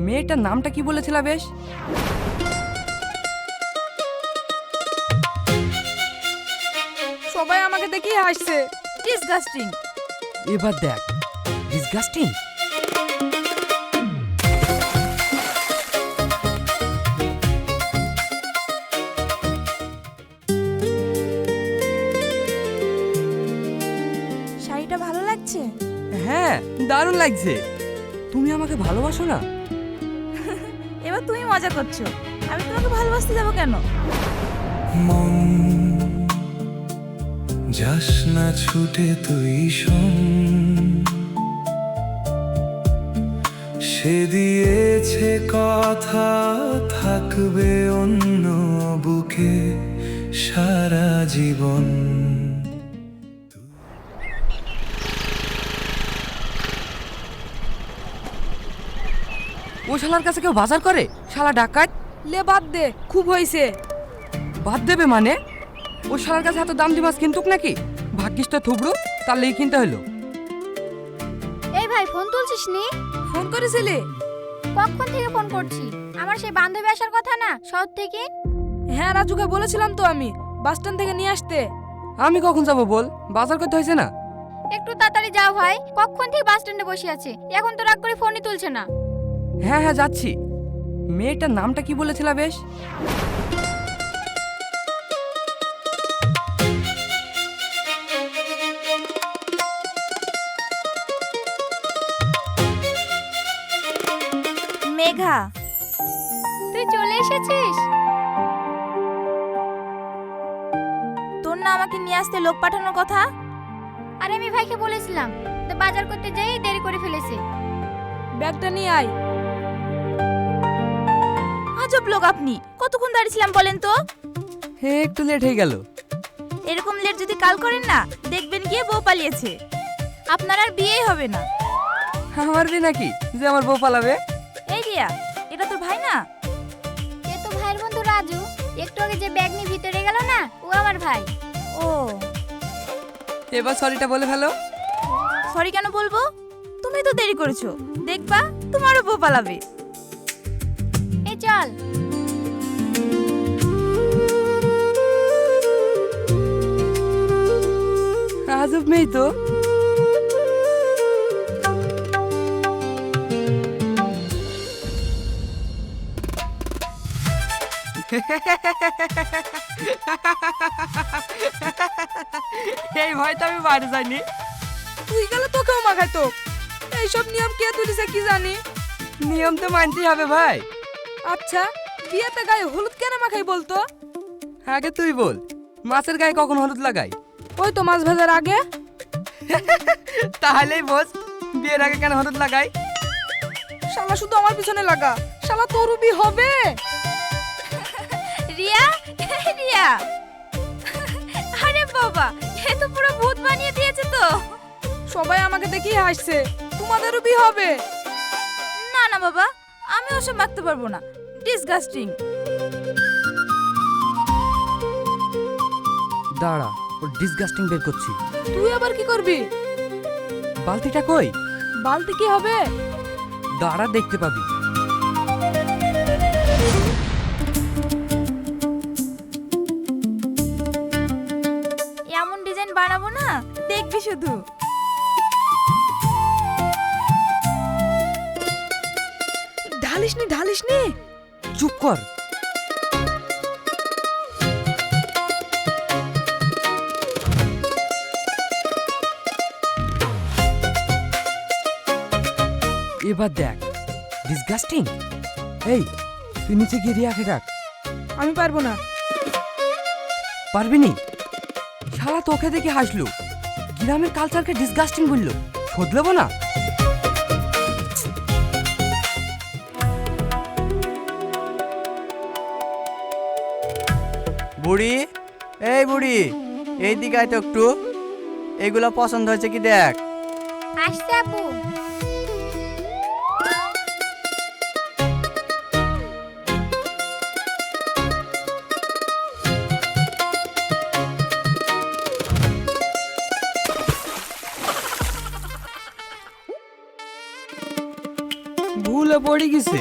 মেয়েটার নামটা কি বলেছিলা বেশ? সবাই আমাকে দেখেই হাসছে। ডিসগাস্টিং। এবার দেখ, ডিসগাস্টিং। শাড়িটা ভালো লাগছে। হ্যাঁ, দারুণ লাগছে। তুমি আমাকে ভালোবাসো না? এবার তুমি মজা করছো। আমি তোমাকে ভালোবাসতে যাব কেন? মন যাস না ছুটে তুই শোন, সে দিয়েছে কথা থাকবে অন্য বুকে সারা জীবন। ও শালার কাছে কেউ বাজার করে? শালা ডাকাত। লে বাদ দে, খুব হইছে। বাদ দেবে মানে? ও শালার কাছে এত দাম দিয়ে মাছ কিনতুক নাকি? ভাগ্যিস তো থুবড়ো, তার লেগে কিনতে হলো। এই ভাই, ফোন তুলছিস নি? ফোন করেছিলি? কখন থেকে ফোন করছি? আমার সেই বান্ধবী আসার কথা না শহর থেকে? হ্যাঁ, রাজুকে বলেছিলাম তো আমি বাস স্ট্যান্ড থেকে নিয়ে আসতে। আমি কখন যাব বল? বাজার করতে হয়েছে না? একটু তাড়াতাড়ি যাও ভাই, কখন থেকে বাস স্ট্যান্ডে বসে আছে, এখন তো রাগ করে ফোনই তুলছে না। হ্যাঁ হ্যাঁ, যাচ্ছি। মেয়েটার নামটা কি বলেছিলা বেশ? মেঘা। তুই চলে এসেছিস? তোর না আমাকে নিয়ে আসতে লোক পাঠানোর কথা? আরে আমি ভাইকে বলেছিলাম, তো বাজার করতে যেই দেরি করে ফেলেছে। ব্যাগটা নিয়ে আয়। আজব লোক আপনি, কতক্ষণ দাঁড়িয়েছিলাম বলেন তো? হে, একটু লেট হয়ে গেল। এরকম লেট যদি কাল করেন না, দেখবেন গিয়ে বউ পালিয়েছে। আপনার আর বিয়েই হবে না। আমার বিয়ে নাকি যে আমার বউ পালাবে? এই রিয়া, এটা তোর ভাই না? এ তো ভাইয়ের বন্ধু রাজু, একটু আগে যে ব্যাগ নিয়ে ভিতরে গেল না, ও আমার ভাই। ও, এবার সরিটা বলে ফেলো। সরি কেন বলবো? তুমি তো দেরি করেছো, দেখবা তোমারও বউ পালাবে। এই চল। আজব মেয়ে তো। এই ভয়টা আমি বাইরে যাইনি। তুই গেলে তোকেও মাখাইতো। এইসব নিয়ম কে তুলিছে কি জানি। নিয়ম তো মানতেই হবে ভাই। আচ্ছা, বিয়েতে গায়ে হলুদ কেন মাখাই বলতো? আগে তুই বল, মাছের গায়ে কখন হলুদ লাগাই? ওই তো মাছ ভাজার আগে। তাহলেই বোঝ বিয়ের আগে কেন হলুদ লাগাই। শালা শুধু আমার পিছনে লাগা, শালা তোরও বিয়ে হবে। রিয়া, রিয়া। আরে বাবা, এ তো পুরো ভূত বানিয়ে দিয়েছে তো। সবাই আমাকে দেখেই হাসছে। তোমাদেরও বিয়ে হবে? না না বাবা, আমি ওসব মাখতে পারবো না। ডিসগাস্টিং। দাঁড়া, ওর ডিসগাস্টিং বের করছি। তুই আবার কি করবি? বালতিটা কই? বালতি কি হবে? দাঁড়া, দেখতে পাবি। এমন ডিজাইন বানাবো না, দেখবি শুধু। ঢালিসনি ঢালিসনি। চুপ কর। এবার দেখ, ডিসগাস্টিং। এই, তুই নিচে গিয়ে রিয়াকে ডাক। আমি পারবো না। পারবি নি? শালা তোকে দেখে হাসলো, গ্রামের কালচারকে ডিসগাস্টিং বললো। শোধ নেবো না। বুড়ি, এই বুড়ি, এই দিকে আয় তো একটু। এইগুলো পছন্দ হয়েছে কি দেখ। আসছে আপু। ভুলে পড়ে গেছে।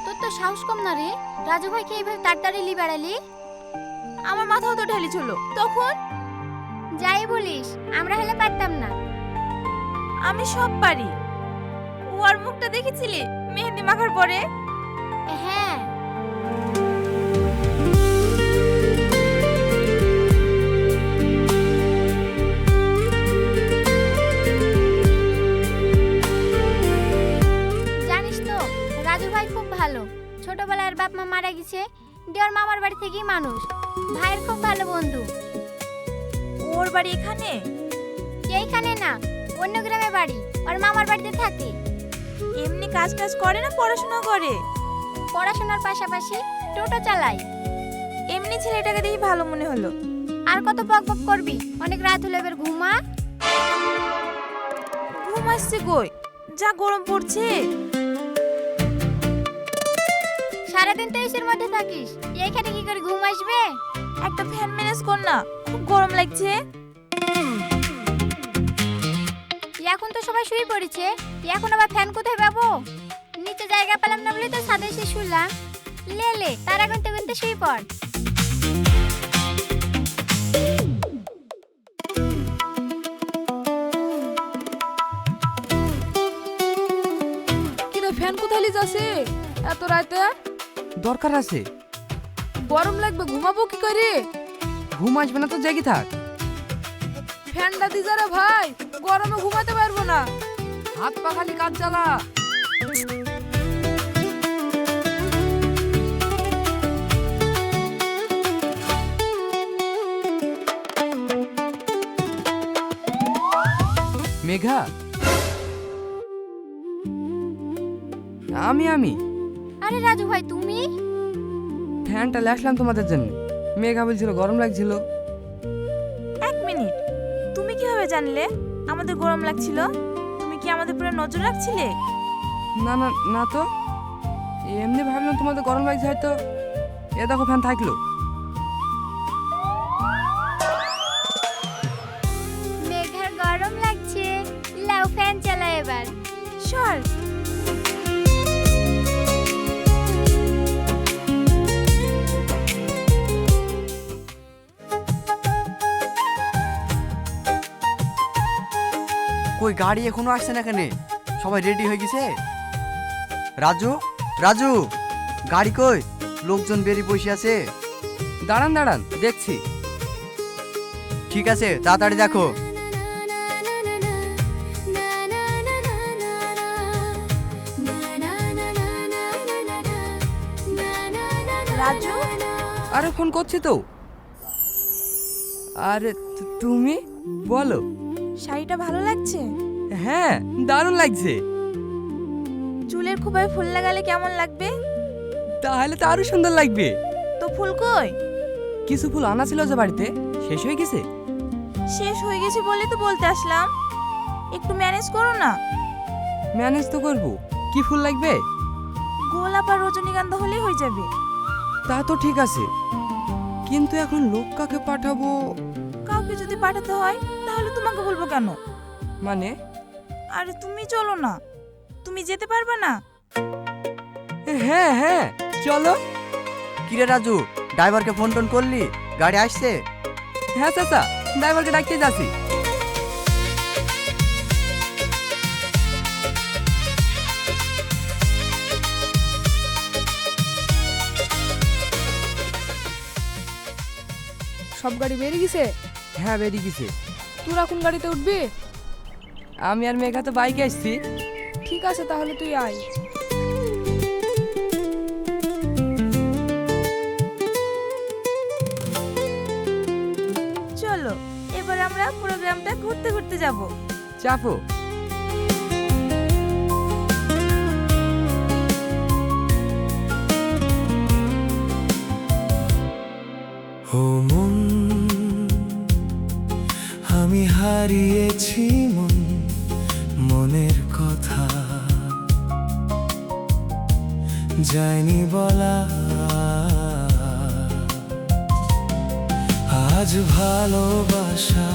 তোর তো সাহস কম না রে, রাজু ভাইকে এইভাবে তাড়াতাড়ি লি বেড়ালি। আমার মাথাও তো ঢালি ছিল তখন। যাই বলিস, আমরা হলে পারতাম না। আমি সব পারি। ওর মুখটা দেখেছিলি মেহেন্দি মাখার পরে? হ্যাঁ, জানিস তো রাজু ভাই খুব ভালো। ছোটবেলায় আর বাপ মা মারা গেছে, দেওয়ার মামার বাড়ি থেকেই মানুষ। ভাইয়ের খুব ভালো বন্ধু। ওর বাড়ি এখানে? এইখানে না, অন্য গ্রামে বাড়ি। আর মামার বাড়িতে থাকে। এমনি কাজ টাজ করে না পড়াশোনা করে? পড়াশোনার পাশাপাশি টোটো চালায়। এমনি ছেলেটাকে দেখি ভালো মনে হলো। আর কত বক বক করবি? অনেক রাত হলে এবার ঘুমা। ঘুম আসছে কই, যা গরম পড়ছে। সারাদিন তো এসির মধ্যে থাকিস, এইখানে কি করে ঘুম আসবে? একটা ফ্যান ম্যানেজ কর না, খুব গরম লাগছে। এখন তো সবাই শুয়ে পড়েছে, এখন আবার ফ্যান কোথায় পাবো? নিচে জায়গা পেলাম না বলে তো ছাদে এসে শুলাম। লে লে, তারা গুনতে গুনতে শুয়ে পড়। কিরে ফ্যান কোথায় লিজ আছে এত রাতে? দরকার আছে। গরম লাগবে, ঘুমাবো কি করে? ঘুম আসবে না তো জেগে থাক। ফ্যানটা দি যারা ভাই, গরমে ঘুমাতে পারবো না। হাত পা খালি কাজ জ্বালা। মেঘা, আমি আরে রাজু ভাই তুমি? ফ্যানটা লাসলাম তোমাদের জন্য। মেঘা বলছিল গরম লাগছিল। এক মিনিট, তুমি কিভাবে জানলে আমাদের গরম লাগছিল? তুমি কি আমাদের পুরো নজর রাখছিলে? না না না তো, এমনি ভাবলাম তোমাদের গরম লাগছে হয়তো। এ দেখো ফ্যান থাকলো। মেঘার গরম লাগছে, লাও ফ্যান চালা এবার। সর। কই গাড়ি এখনো আসছে না কেন? সবাই রেডি হয়ে গেছে? রাজু, রাজু, গাড়ি কই? লোকজন বেরিয়ে বসে আছে। দাঁড়ান দাঁড়ান, দেখছি। ঠিক আছে, তাড়াতাড়ি দেখো। রাজু, আরে ফোন করছি তো। আরে তুমি বলো। শাড়িটা ভালো লাগছে? হ্যাঁ, দারুণ লাগছে। চুলের খোপায় ফুল লাগালে কেমন লাগবে? তাহলে তো আরো সুন্দর লাগবে। তো ফুল কই? কিছু ফুল আনা ছিল যে বাড়িতে, শেষ হয়ে গেছে। শেষ হয়ে গেছে বলে তো বলতে আসলাম। একটু ম্যানেজ করো না। ম্যানেজ তো করবো। কি ফুল লাগবে? গোলাপ আর রজনীগন্ধা হলেই হয়ে যাবে। তা তো ঠিক আছে, কিন্তু এখন লোক কাকে পাঠাবো? কাউকে যদি পাঠাতে হয় তাহলে তোমাকে বলবো কেন? মানে? আরে তুমি চলো না, তুমি যেতে পারবে না? হ্যাঁ হ্যাঁ চলো। কিরে রাজু, ড্রাইভারকে ফোন টোন করলি? গাড়ি আসছে? হ্যাঁ চাচা, ড্রাইভারকে ডাকতে যাচ্ছি। সব গাড়ি বেরিয়ে গেছে? হ্যাঁ বেরিয়ে গেছে। তোরা কোন গাড়িতে উঠবি? আমি আর মেঘা তো বাইকে আসছি। ঠিক আছে তাহলে তুই আয়। চলো এবার আমরা প্রোগ্রামটা ঘুরতে ঘুরতে যাব। চাপো। ও মন, আমি হারিয়েছি মনের কথা যায়নি বলা। আজ ভালোবাসা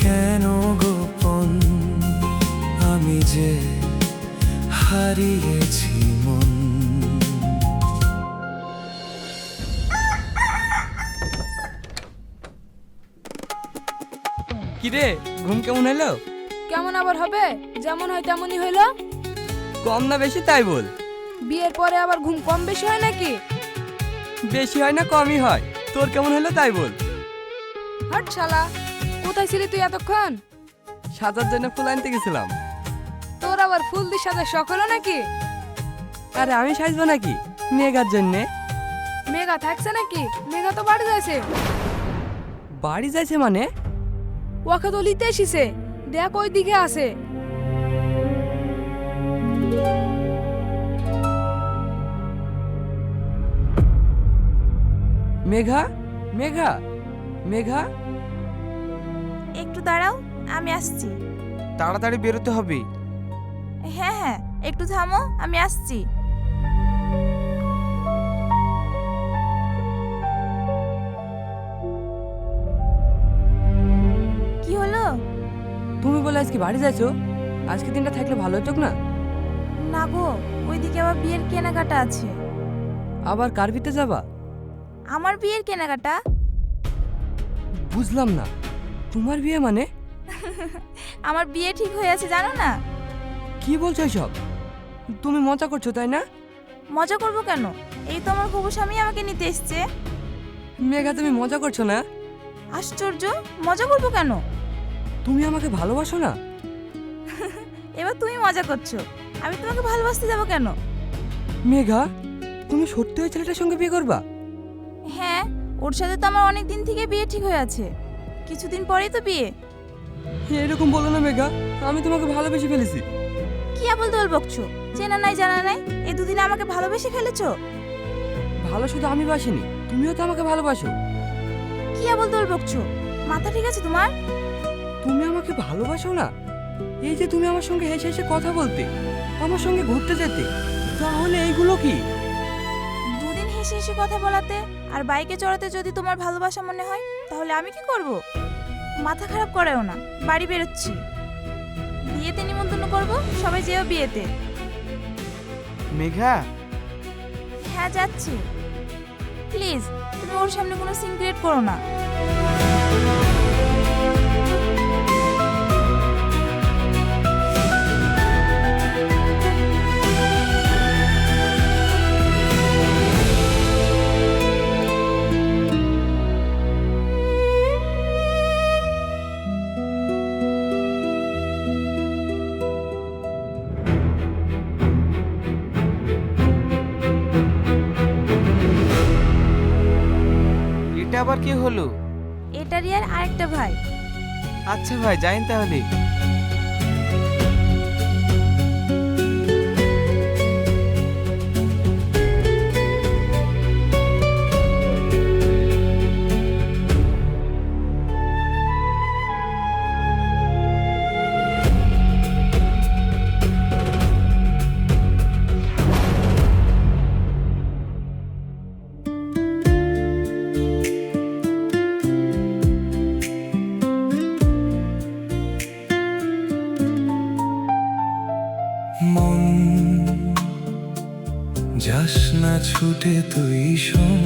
কেন গোপন, আমি যে হারিয়েছি মন। কিরে ঘুম কেমন হলো? কেমন আবার হবে, যেমন হয় তেমনই হইলো। কম না বেশি তাই বল। বিয়ের পরে আবার ঘুম কম বেশি হয় নাকি? বেশি হয় না কমই হয়, তোর কেমন হলো তাই বল। হাট শালা, কোথায় ছিলি তুই এতক্ষণ? সাজার জন্য ফুল আনতে গেছিলাম। তোর আবার ফুল দিয়ে সাথে শখ হলো নাকি? আরে আমি সাজবো নাকি, মেঘার জন্যে। মেঘা থাকছে নাকি? মেঘা তো বাড়ি যাইছে। বাড়ি যাইছে মানে? ওকে তো লিতে এসেছে, দেখ ওই দিকে আছে। মেঘা মেঘা মেঘা, একটু দাঁড়াও, আমি আসছি। তাড়াতাড়ি বেরোতে হবে। হ্যাঁ হ্যাঁ একটু থামো, আমি আসছি। কি হলো? তুমি বলে আজকে বাড়ি যাইছো? আজকে দিনটা থাকলে ভালো হতো না? না গো, ওইদিকে আবার বিয়ের কেনাকাটা আছে। আবার কার বিতে যাবা? আমার বিয়ের কেনাকাটা? বুঝলাম না, তোমার বিয়ে মানে? আমার বিয়ে ঠিক হয়ে আছে জানো না? কি বলছো সব? তুমি মজা করছো তাই না? মজা করব কেন, এই তো আমার হবু স্বামী আমাকে নিতে এসছে। মেঘা তুমি মজা করছো না? আশ্চর্য, মজা করব কেন? তুমি আমাকে ভালোবাসো না? এবার তুমি মজা করছো, আমি তোমাকে ভালোবাসতে যাব কেন? মেঘা, তুমি সত্যি ওই ছেলেটার সঙ্গে বিয়ে করবা? হ্যাঁ, ওর সাথে তো আমার অনেক দিন থেকে বিয়ে ঠিক হয়ে আছে, কিছুদিন পরেই তো বিয়ে। এরকম বলো না মেঘা, আমি তোমাকে ভালোবেসে ফেলেছি। কি আবল দোল বকছো, চেনা নাই জানা নাই, এই দুদিনে আমাকে ভালোবেসে ফেলেছো। ভালো শুধু আমি বাসিনি, তুমিও তো আমাকে ভালোবাসো। কি আবল দোল বকছো, মাথা ঠিক আছে তোমার? তুমি আমাকে ভালোবাসো না? এই যে তুমি আমার সঙ্গে হেসে হেসে কথা বলতে, আমার সঙ্গে ঘুরতে যেতে, তাহলে এইগুলো কি? দুদিন হেসে হেসে কথা বলাতে আর বাইকে চড়াতে যদি তোমার ভালোবাসা মনে হয়, তাহলে আমি কি করব? মাথা খারাপ করেও না, বাড়ি বেরোচ্ছি। বিয়েতে নিমন্ত্রণ করব, সবাই যেও বিয়েতে। মেঘা, হ্যাঁ যাচ্ছি। প্লিজ তুমি ওর সামনে কোনো সিন ক্রিয়েট করো না। এটা আবার কি হলো? এটা রিয়ার আরেকটা ভাই। আচ্ছা ভাই, যাইন তাহলে। যাস না ছুটে তুই শোন,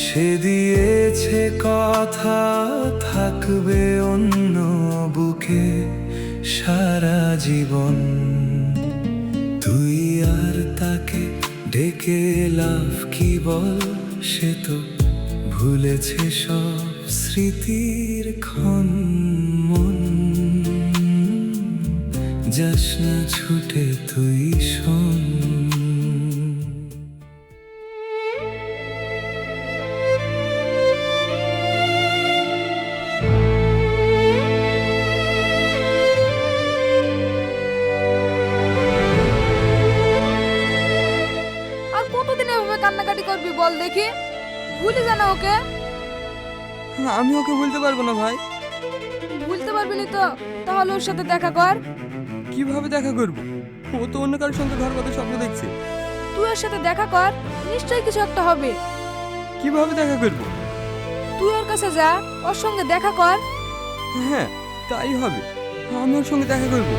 সে দিয়েছে কথা থাকবে অন্য বুকে সারা জীবন। তুই আর তাকে ডেকে লাভ কি বল, সে তো ভুলেছে সব স্মৃতির ক্ষণ মন। যাস না ছুটে তুই শোন। আর কতদিন এভাবে কান্নাকাটি করবি বল দেখি? ভুলে যা না ওকে। আমি ওকে বলতে পারবো না ভাই। ভুলতে পারবি না তো তাহলে ওর সাথে দেখা কর। কিভাবে দেখা করব? ও তো অন্য কারোর সঙ্গে ঘর কথা স্বপ্ন দেখছে। তুই ওর সাথে দেখা কর, নিশ্চয়ই কিছু একটা হবে। কিভাবে দেখা করব? তুই ওর কাছে যা, ওর সঙ্গে দেখা কর। হ্যাঁ তাই হবে, আমি ওর সঙ্গে দেখা করব।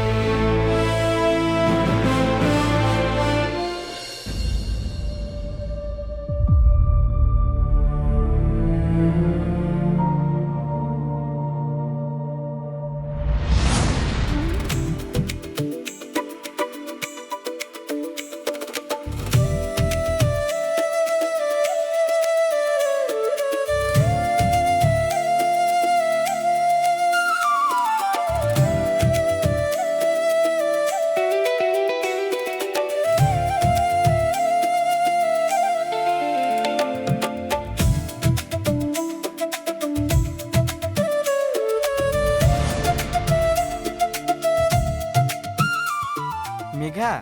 মেঘা,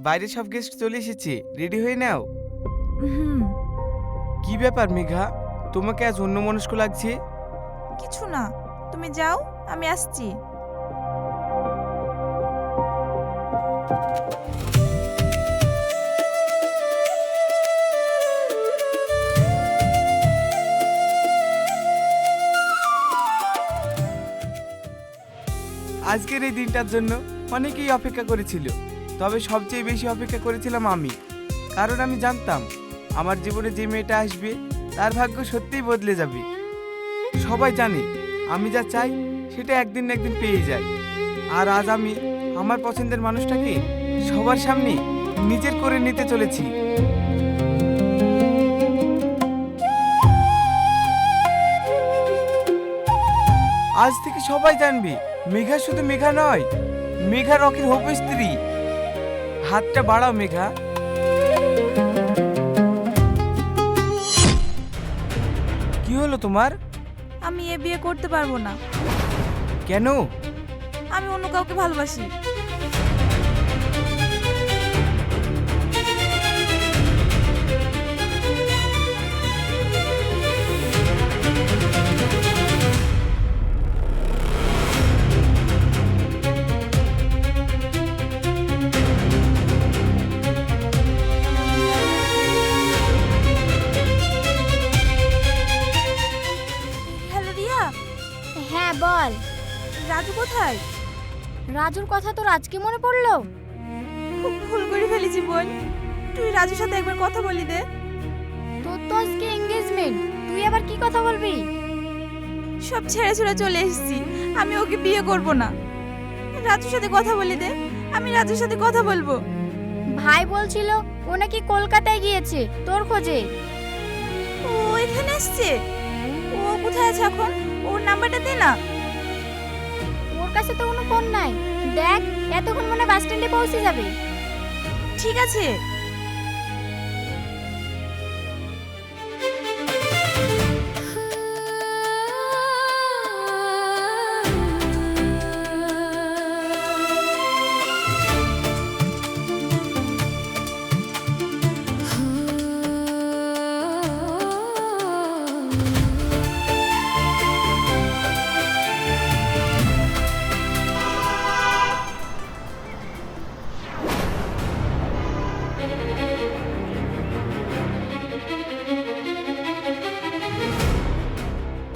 বাইরে সব গেস্ট চলে এসেছে, রেডি হয়ে নাও। কি ব্যাপার মেঘা, তোমাকে আজ অন্যমনস্ক লাগছে? কিছু না, তুমি যাও, আমি আসছি। আজকের এই দিনটার জন্য অনেকেই অপেক্ষা করেছিল, তবে সবচেয়ে বেশি অপেক্ষা করেছিলাম আমি। কারণ আমি জানতাম আমার জীবনে যে মেয়েটা আসবে তার ভাগ্য সত্যিই বদলে যাবে। সবাই জানে আমি যা চাই সেটা একদিন না একদিন পেয়ে যাই। আর আজ আমি আমার পছন্দের মানুষটাকে সবার সামনে নিজের করে নিতে চলেছি। আজ থেকে সবাই জানবে মেঘা শুধু মেঘা নয়, মেঘা রকির হবু স্ত্রী। হাতটা বাড়াও মেঘা। কি হলো তোমার? আমি এ বিয়ে করতে পারবো না। কেন? আমি অন্য কাউকে ভালোবাসি। হ্যালো রিয়া, হ্যাঁ বল। রাজু কোথায়? রাজুর কথা তোর আজকে মনে পড়লো? খুব ভুল করে ফেলেছি বোন, তুই রাজুর সাথে একবার কথা বলি দে। তোর তো আজকে এঙ্গেজমেন্ট, তুই আবার কি কথা বলবি? সব ছেড়ে ছুড়ে চলে এসেছি, আমি ওকে বিয়ে করব না। রাজুর সাথে কথা বলি দে, আমি রাজুর সাথে কথা বলবো। ভাই বলছিল ও নাকি কলকাতায় গিয়েছে তোর খোঁজে। ও এখানে এসছে? ও কোথায় আছে এখন? ওর নাম্বারটা দে না। ওর কাছে তো কোনো ফোন নাই। দেখ এতক্ষণ মনে বাস স্ট্যান্ডে পৌঁছে যাবে। ঠিক আছে।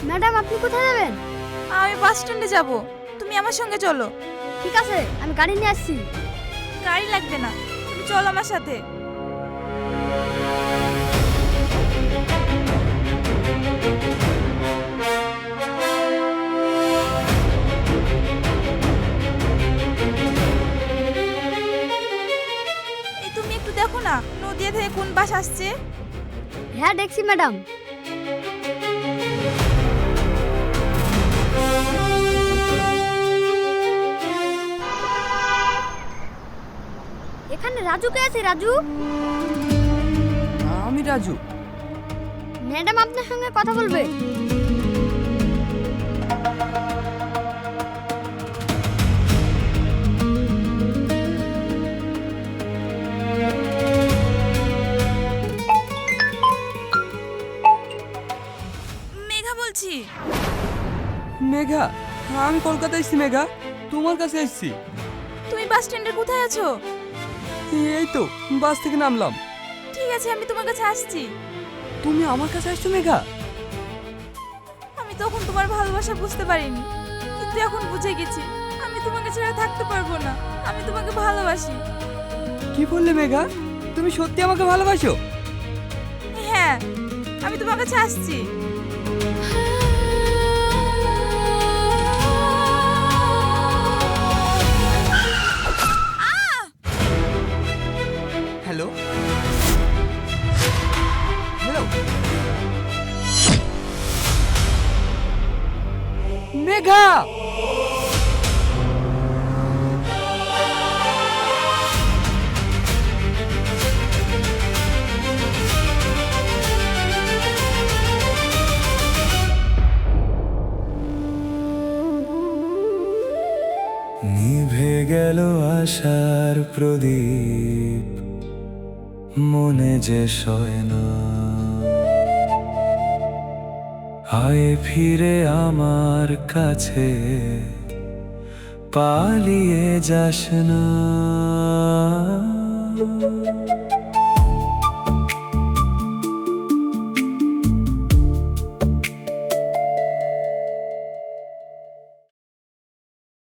ম্যাডাম আপনি কোথায় যাবেন? আমি বাস স্ট্যান্ডে যাব, তুমি আমার সঙ্গে চলো। ঠিক আছে আমি গাড়ি নিয়ে আসছি। গাড়ি লাগবে না, তুমি চলো আমার সাথে। এই তুমি একটু দেখো না নদিয়া থেকে কোন বাস আসছে। হ্যাঁ দেখছি ম্যাডাম। এখানে রাজু কে আছে? রাজু, আমি রাজু। ম্যাডাম আপনার সঙ্গে কথা বলবে। মেঘা বলছি। মেঘা, আমি কলকাতা এসেছি। মেঘা, তোমার কাছে এসেছি। তুমি বাস স্ট্যান্ডের কোথায় আছো? এই তো বাস থেকে নামলাম। ঠিক আছে, আমি তোমার কাছে আসছি। তুমি আমার কাছে আসছো মেঘা? আমি তখন তোমার ভালোবাসা বুঝতে পারিনি, কিন্তু এখন বুঝে গেছি আমি তোমাকে ছাড়া থাকতে পারবো না। আমি তোমাকে ভালোবাসি। কি বললে মেঘা? তুমি সত্যি আমাকে ভালোবাসো? হ্যাঁ, আমি তোমার কাছে আসছি। হ্যালো হ্যালো মেঘা, নিভে গেল আশার প্রদীপ, মনে যে সয় না। আয় ফিরে আমার কাছে, পালিয়ে যাস না।